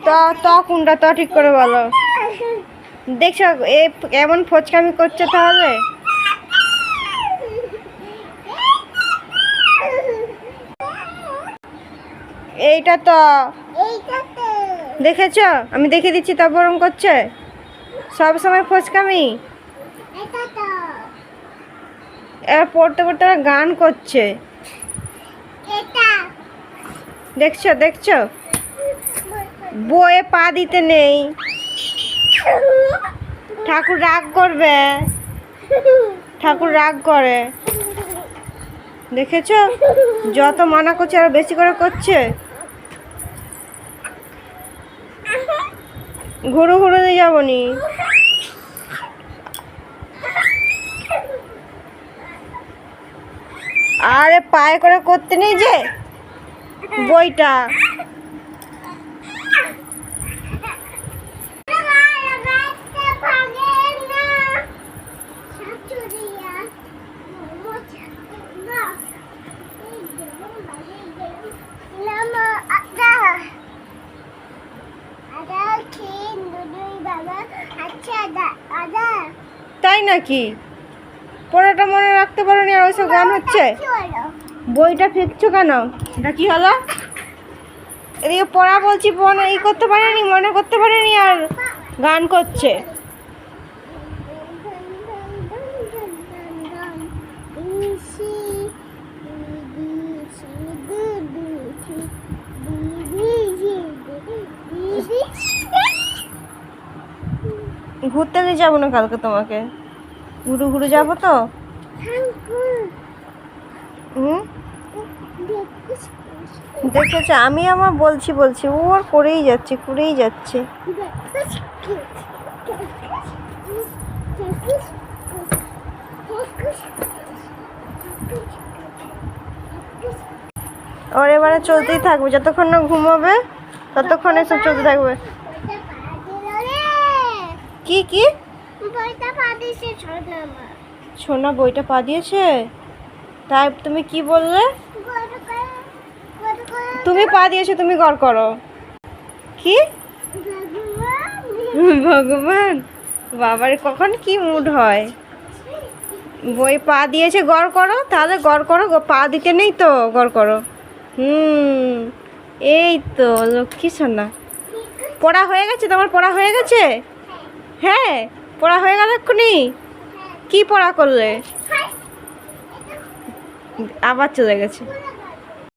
তো তো কোনটা তো ঠিক করে বলো। দেখছো এমন ফচকামি করছে তাহলে? এইটা তো দেখেছো? আমি দেখে দিচ্ছি তা বরং করছে সব সময় ফচকামি। এবার পড়তে পড়তে গান করছে। দেখছো দেখছো? বইয়ে পা দিতে নেই, ঠাকুর রাগ করবে, ঠাকুর রাগ করে। দেখেছো? যত মানা করছে আর বেশি করে করছে। ঘুরু ঘুরু দিয়ে যাবো নি। আরে পায়ে করে করতে নেই যে বইটা। তাই নাকি? পড়াটা মনে রাখতে পারো নি আর ওইসব গান হচ্ছে? বইটা ফেঁকছো কেন? এটা কি হলো? এদিকে পড়া বলছি মনে করতে পারেনি, মনে করতে পারেনি আর গান করছে। ঘুরতে নিয়ে যাবো না কালকে তোমাকে? ঘুরু ঘুরু যাবো তো। দেখেছে আমি আমার বলছি ও আর করেই যাচ্ছে। ওর এবারে চলতেই থাকবে যতক্ষণ না ঘুমাবে, ততক্ষণ এসব চলতে থাকবে। কি সোনা বইটা পা দিয়েছে? তাই তুমি কি বললে? তুমি পা দিয়েছো, তুমি গড় করো। কি ভগবান, বাবার কখন কি মুড হয়। বই পা দিয়েছে গড় করো, তাহলে গড় করো। পা দিতে নেই তো গড় করো। এই তো লক্ষ্মী সোনা। পড়া হয়ে গেছে তোমার? পড়া হয়ে গেছে? হ্যাঁ পড়া হয়ে গেল এক্ষুনি। কি পড়া করলে? আবার চলে গেছে।